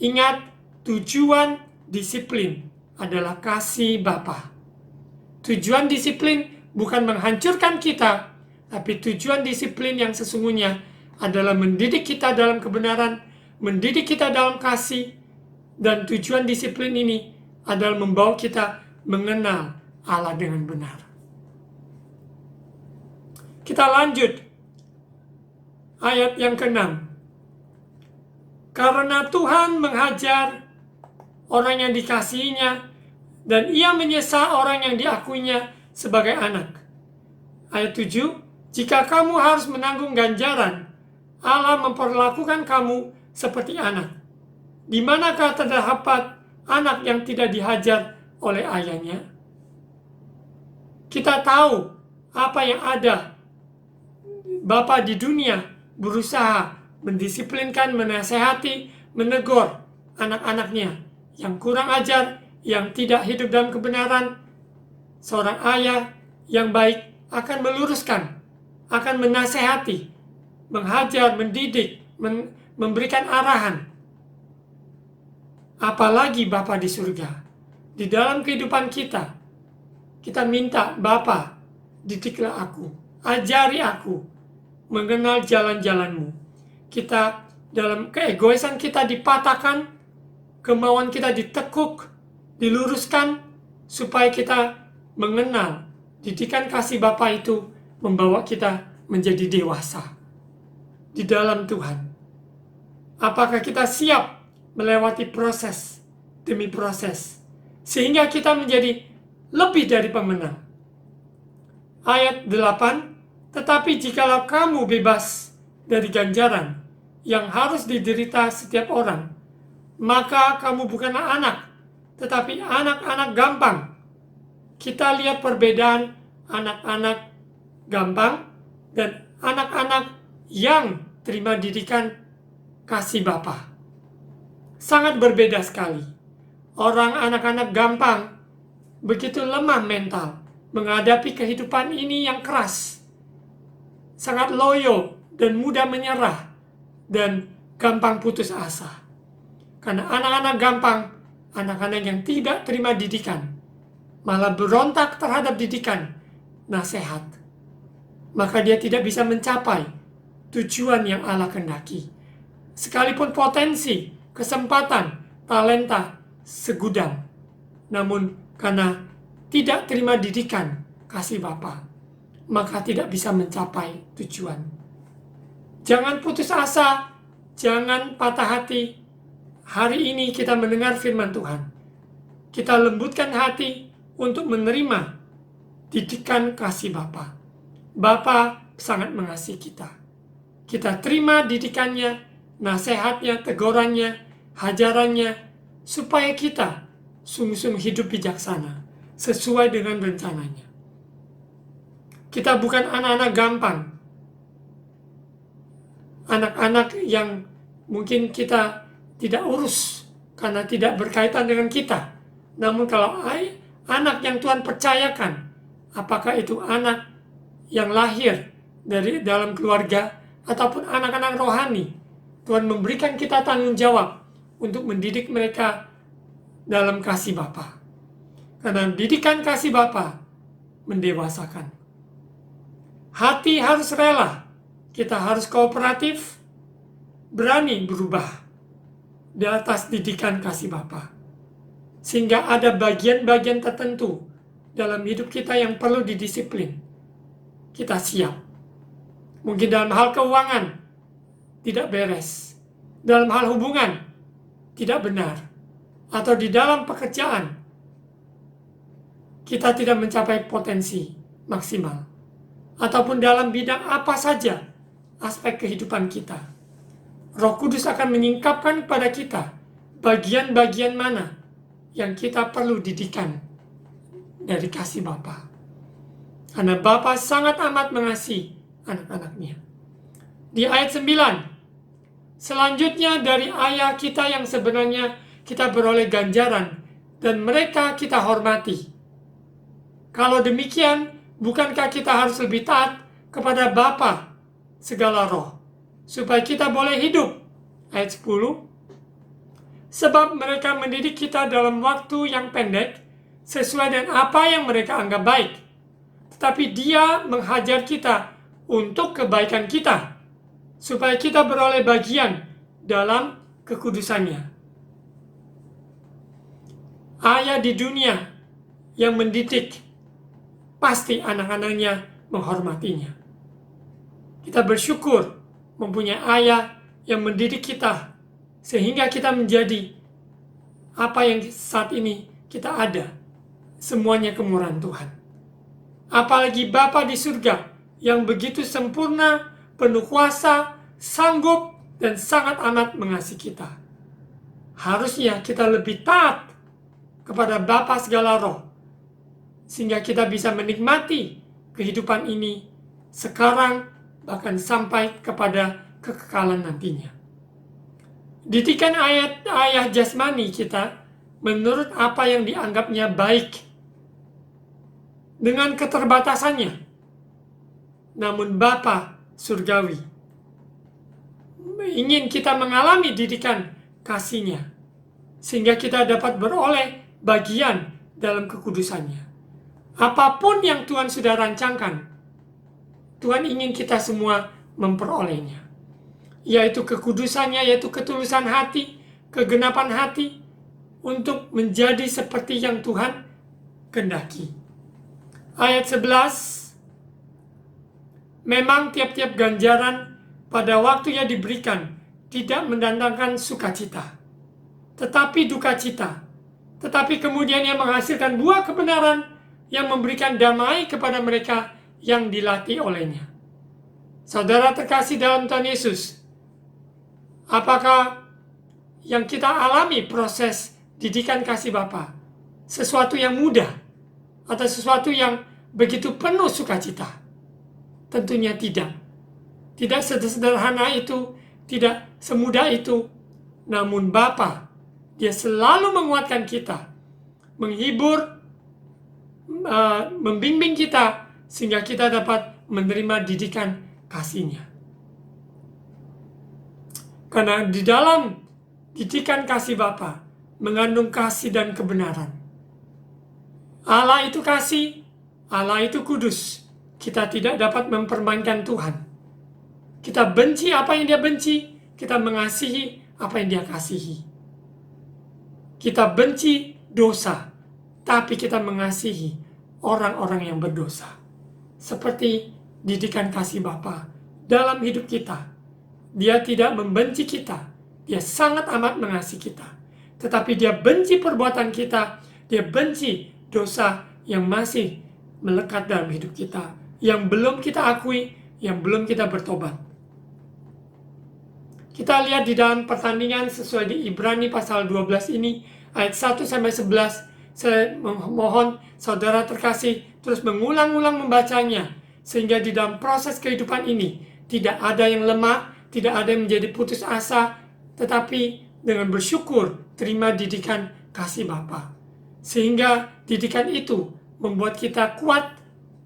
Ingat, tujuan disiplin adalah kasih Bapa. Tujuan disiplin bukan menghancurkan kita, tapi tujuan disiplin yang sesungguhnya adalah mendidik kita dalam kebenaran, mendidik kita dalam kasih, dan tujuan disiplin ini adalah membawa kita mengenal Allah dengan benar. Kita lanjut ayat yang ke-6. Karena Tuhan menghajar orang yang dikasihinya, dan Ia menyesa orang yang diakuinya sebagai anak. Ayat 7, jika kamu harus menanggung ganjaran, Allah memperlakukan kamu seperti anak. Di manakah terdapat anak yang tidak dihajar oleh ayahnya? Kita tahu apa yang ada. Bapa di dunia berusaha mendisiplinkan, menasehati, menegur anak-anaknya yang kurang ajar, yang tidak hidup dalam kebenaran. Seorang ayah yang baik akan meluruskan, akan menasehati, menghajar, mendidik, memberikan arahan. Apalagi Bapa di surga. Di dalam kehidupan kita, kita minta, Bapa, didiklah aku, ajari aku mengenal jalan-jalan-Mu. Kita dalam keegoisan kita dipatahkan, kemauan kita ditekuk, diluruskan, supaya kita mengenal didikan kasih Bapa itu membawa kita menjadi dewasa di dalam Tuhan. Apakah kita siap melewati proses demi proses, sehingga kita menjadi lebih dari pemenang? Ayat 8, tetapi jikalau kamu bebas dari ganjaran yang harus diderita setiap orang, maka kamu bukanlah anak, tetapi anak-anak gampang. Kita lihat perbedaan anak-anak gampang dan anak-anak yang terima didikan kasih Bapa. Sangat berbeda sekali. Orang anak-anak gampang begitu lemah mental menghadapi kehidupan ini yang keras, sangat loyo dan mudah menyerah dan gampang putus asa. Karena anak-anak gampang, anak-anak yang tidak terima didikan, malah berontak terhadap didikan, nasihat. Maka dia tidak bisa mencapai tujuan yang Allah kehendaki. Sekalipun potensi, kesempatan, talenta segudang, namun karena tidak terima didikan kasih Bapa, maka tidak bisa mencapai tujuan. Jangan putus asa, jangan patah hati. Hari ini kita mendengar firman Tuhan. Kita lembutkan hati untuk menerima didikan kasih Bapa. Bapa sangat mengasihi kita. Kita terima didikannya, nasihatnya, tegurannya, hajarannya, supaya kita sungguh-sungguh hidup bijaksana, sesuai dengan rencananya. Kita bukan anak-anak gampang. Anak-anak yang mungkin kita tidak urus karena tidak berkaitan dengan kita. Namun kalau anak yang Tuhan percayakan, apakah itu anak yang lahir dari dalam keluarga ataupun anak-anak rohani, Tuhan memberikan kita tanggung jawab untuk mendidik mereka dalam kasih Bapa. Karena didikan kasih Bapa mendewasakan. Hati harus rela. Kita harus kooperatif, berani berubah di atas didikan kasih Bapa. Sehingga ada bagian-bagian tertentu dalam hidup kita yang perlu didisiplin. Kita siap. Mungkin dalam hal keuangan tidak beres. Dalam hal hubungan tidak benar. Atau di dalam pekerjaan kita tidak mencapai potensi maksimal. Ataupun dalam bidang apa saja aspek kehidupan kita. Roh Kudus akan menyingkapkan kepada kita bagian-bagian mana yang kita perlu didikan dari kasih Bapa. Karena Bapa sangat amat mengasihi anak-anaknya. Di ayat 9, selanjutnya dari ayah kita yang sebenarnya kita beroleh ganjaran dan mereka kita hormati. Kalau demikian, bukankah kita harus lebih taat kepada Bapa segala roh, supaya kita boleh hidup? Ayat 10, sebab mereka mendidik kita dalam waktu yang pendek, sesuai dengan apa yang mereka anggap baik. Tetapi Dia menghajar kita untuk kebaikan kita, supaya kita beroleh bagian dalam kekudusannya. Ayah di dunia yang mendidik, pasti anak-anaknya menghormatinya. Kita bersyukur mempunyai ayah yang mendidik kita, sehingga kita menjadi apa yang saat ini kita ada. Semuanya kemurahan Tuhan. Apalagi Bapa di surga yang begitu sempurna, penuh kuasa, sanggup, dan sangat amat mengasihi kita. Harusnya kita lebih taat kepada Bapa segala roh, sehingga kita bisa menikmati kehidupan ini sekarang, bahkan sampai kepada kekekalan nantinya. Didikan ayah jasmani kita menurut apa yang dianggapnya baik, dengan keterbatasannya. Namun Bapa surgawi ingin kita mengalami didikan kasih-Nya, sehingga kita dapat beroleh bagian dalam kekudusannya. Apapun yang Tuhan sudah rancangkan, Tuhan ingin kita semua memperolehnya. Yaitu kekudusannya, yaitu ketulusan hati, kegenapan hati, untuk menjadi seperti yang Tuhan kehendaki. Ayat 11, memang tiap-tiap ganjaran pada waktunya diberikan tidak mendatangkan sukacita, tetapi duka cita. Tetapi kemudian ia menghasilkan buah kebenaran yang memberikan damai kepada mereka yang dilatih olehnya. Saudara terkasih dalam Tuhan Yesus, apakah yang kita alami proses didikan kasih Bapa sesuatu yang mudah atau sesuatu yang begitu penuh sukacita? Tentunya tidak. Tidak sederhana itu, tidak semudah itu. Namun Bapa, Dia selalu menguatkan kita, menghibur, membimbing kita, sehingga kita dapat menerima didikan kasih-Nya. Karena di dalam didikan kasih Bapa mengandung kasih dan kebenaran. Allah itu kasih, Allah itu kudus. Kita tidak dapat mempermainkan Tuhan. Kita benci apa yang Dia benci, kita mengasihi apa yang Dia kasihi. Kita benci dosa, tapi kita mengasihi orang-orang yang berdosa. Seperti didikan kasih Bapa dalam hidup kita. Dia tidak membenci kita, dia sangat amat mengasihi kita. Tetapi dia benci perbuatan kita, dia benci dosa yang masih melekat dalam hidup kita, yang belum kita akui, yang belum kita bertobat. Kita lihat di dalam pertandingan sesuai di Ibrani pasal 12 ini, ayat 1-11, saya mohon saudara terkasih terus mengulang-ulang membacanya, sehingga di dalam proses kehidupan ini tidak ada yang lemah, tidak ada yang menjadi putus asa, tetapi dengan bersyukur terima didikan kasih Bapa. Sehingga didikan itu membuat kita kuat,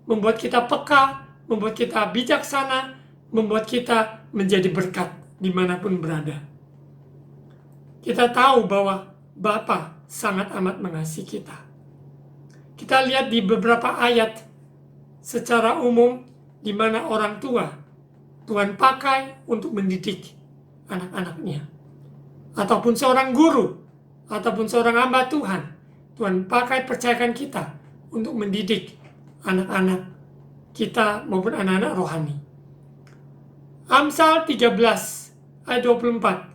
membuat kita peka, membuat kita bijaksana, membuat kita menjadi berkat dimanapun berada. Kita tahu bahwa Bapa sangat amat mengasihi kita. Kita lihat di beberapa ayat secara umum di mana orang tua Tuhan pakai untuk mendidik anak-anaknya. Ataupun seorang guru, ataupun seorang hamba Tuhan, Tuhan pakai percayakan kita untuk mendidik anak-anak kita maupun anak-anak rohani. Amsal 13 ayat 24.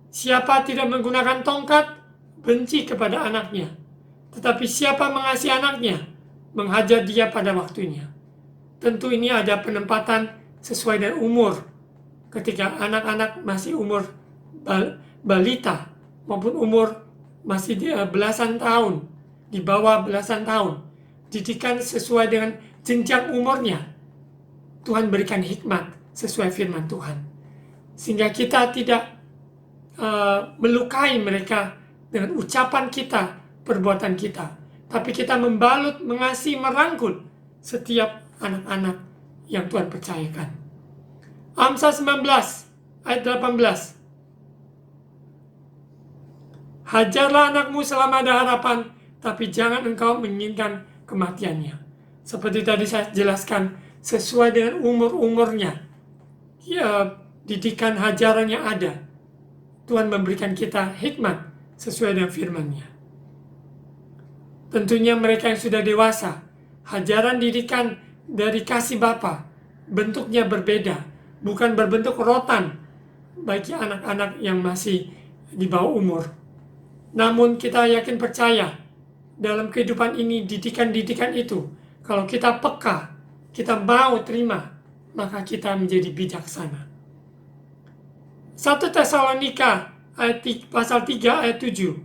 Siapa tidak menggunakan tongkat, benci kepada anaknya. Tetapi siapa mengasihi anaknya, menghajar dia pada waktunya. Tentu ini ada penempatan sesuai dengan umur. Ketika anak-anak masih umur balita, maupun umur masih belasan tahun, di bawah belasan tahun, didikan sesuai dengan jenjang umurnya. Tuhan berikan hikmat sesuai firman Tuhan. Sehingga kita tidak melukai mereka dengan ucapan kita, perbuatan kita. Tapi kita membalut, mengasihi, merangkul setiap anak-anak yang Tuhan percayakan. Amsal 19 ayat 18. Hajarlah anakmu selama ada harapan, tapi jangan engkau menginginkan kematiannya. Seperti tadi saya jelaskan, sesuai dengan umur-umurnya. Ya, didikan hajarannya ada. Tuhan memberikan kita hikmat sesuai dengan firman-Nya. Tentunya mereka yang sudah dewasa, hajaran didikan dari kasih Bapa bentuknya berbeda, bukan berbentuk rotan bagi anak-anak yang masih di bawah umur. Namun kita yakin percaya dalam kehidupan ini, didikan-didikan itu, kalau kita peka, kita mau terima, maka kita menjadi bijaksana. 1 Tesalonika pasal 3 ayat 7.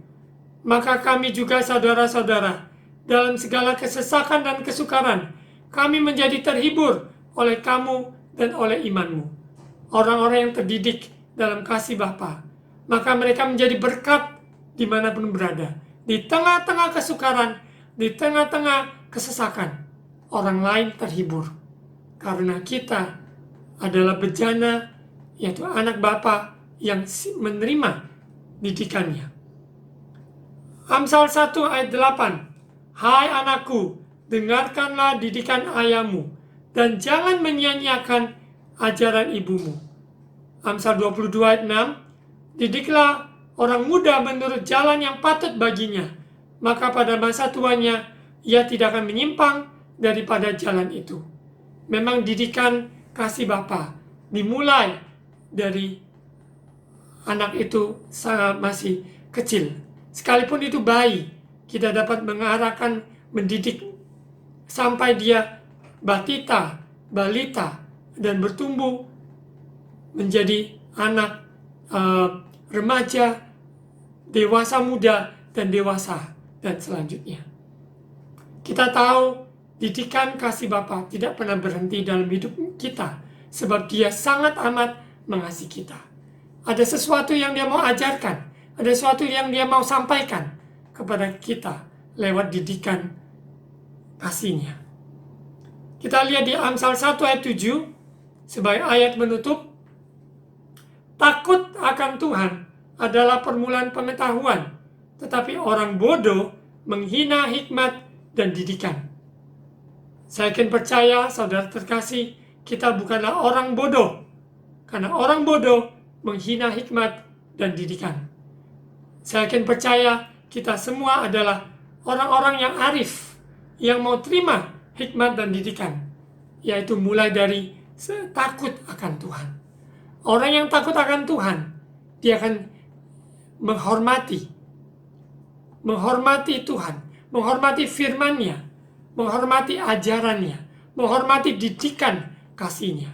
Maka kami juga saudara-saudara, dalam segala kesesakan dan kesukaran, kami menjadi terhibur oleh kamu dan oleh imanmu. Orang-orang yang terdidik dalam kasih Bapa, maka mereka menjadi berkat dimanapun berada. Di tengah-tengah kesukaran, di tengah-tengah kesesakan, orang lain terhibur. Karena kita adalah bejana, yaitu anak Bapa yang menerima didikannya. Amsal 1 ayat 8. Hai anakku, dengarkanlah didikan ayahmu, dan jangan menyia-nyiakan ajaran ibumu. Amsal 22 ayat 6. Didiklah orang muda menurut jalan yang patut baginya, maka pada masa tuanya ia tidak akan menyimpang daripada jalan itu. Memang didikan kasih Bapa dimulai dari anak itu sangat masih kecil. Sekalipun itu bayi, kita dapat mengarahkan, mendidik sampai dia balita, dan bertumbuh menjadi anak, remaja, dewasa muda, dan dewasa, dan selanjutnya. Kita tahu didikan kasih Bapa tidak pernah berhenti dalam hidup kita, sebab dia sangat amat mengasihi kita. Ada sesuatu yang dia mau ajarkan, ada sesuatu yang dia mau sampaikan kepada kita lewat didikan kasih-Nya. Kita lihat di Amsal 1 ayat 7 sebagai ayat menutup. Takut akan Tuhan adalah permulaan pengetahuan, tetapi orang bodoh menghina hikmat dan didikan. Saya yakin percaya, saudara terkasih, kita bukanlah orang bodoh, karena orang bodoh menghina hikmat dan didikan. Saya yakin percaya kita semua adalah orang-orang yang arif, yang mau terima hikmat dan didikan, yaitu mulai dari takut akan Tuhan. Orang yang takut akan Tuhan, dia akan menghormati Tuhan, menghormati firman-Nya, menghormati ajarannya, menghormati didikan kasih-Nya.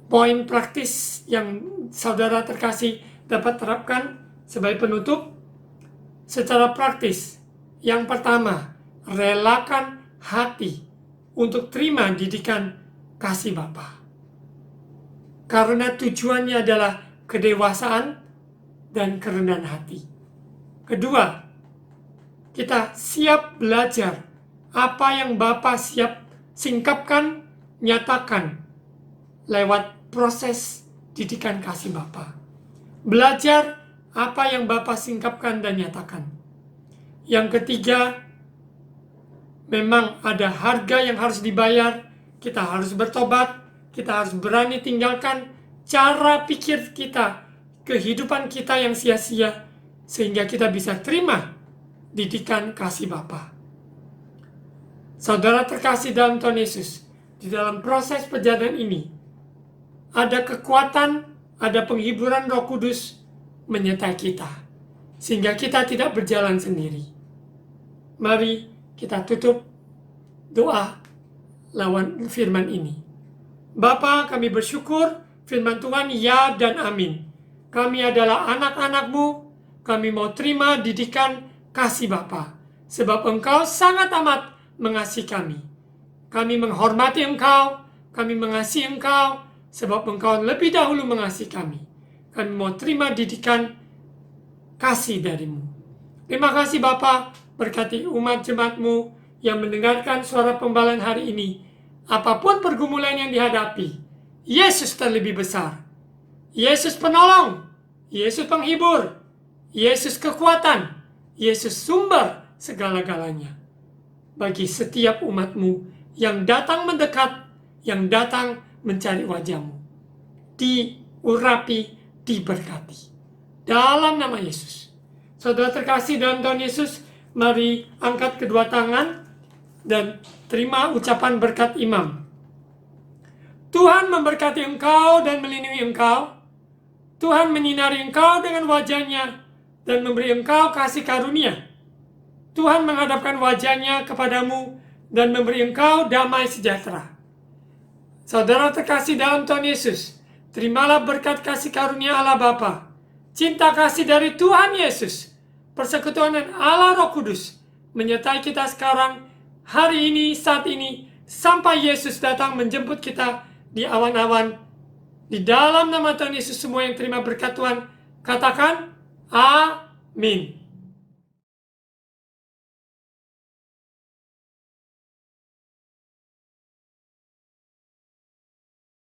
Poin praktis yang saudara terkasih dapat terapkan sebagai penutup secara praktis. Yang pertama, relakan hati untuk terima didikan kasih Bapa. Karena tujuannya adalah kedewasaan dan kerendahan hati. Kedua, kita siap belajar apa yang Bapa siap singkapkan, nyatakan lewat proses didikan kasih Bapa. Belajar apa yang Bapa singkapkan dan nyatakan. Yang ketiga, memang ada harga yang harus dibayar. Kita harus bertobat, kita harus berani tinggalkan cara pikir kita, kehidupan kita yang sia-sia, sehingga kita bisa terima didikan kasih Bapa. Saudara terkasih dalam Tuhan Yesus, di dalam proses perjalanan ini, ada kekuatan, ada penghiburan Roh Kudus menyertai kita, sehingga kita tidak berjalan sendiri. Mari kita tutup doa lawan firman ini. Bapa, kami bersyukur firman Tuhan ya dan amin. Kami adalah anak-anak-Mu, kami mau terima didikan kasih Bapa, sebab Engkau sangat amat mengasihi kami. Kami menghormati Engkau, kami mengasihi Engkau, sebab Engkau lebih dahulu mengasihi kami. Kami mau terima didikan kasih dari-Mu. Terima kasih Bapa, berkati umat jemaat-Mu yang mendengarkan suara pembalan hari ini. Apapun pergumulan yang dihadapi, Yesus terlebih besar. Yesus penolong, Yesus penghibur, Yesus kekuatan, Yesus sumber segala-galanya. Bagi setiap umat-Mu yang datang mendekat, yang datang mencari wajah-Mu, diurapi, diberkati. Dalam nama Yesus. Saudara terkasih dalam Tuhan Yesus, mari angkat kedua tangan dan terima ucapan berkat imam. Tuhan memberkati engkau dan melindungi engkau. Tuhan menyinari engkau dengan wajah-Nya dan memberi engkau kasih karunia. Tuhan menghadapkan wajah-Nya kepadamu dan memberi engkau damai sejahtera. Saudara terkasih dalam Tuhan Yesus, terimalah berkat kasih karunia Allah Bapa, cinta kasih dari Tuhan Yesus, persekutuan dan Allah Roh Kudus menyertai kita sekarang, hari ini, saat ini, sampai Yesus datang menjemput kita di awan-awan. Di dalam nama Tuhan Yesus, semua yang terima berkat Tuhan, katakan amin.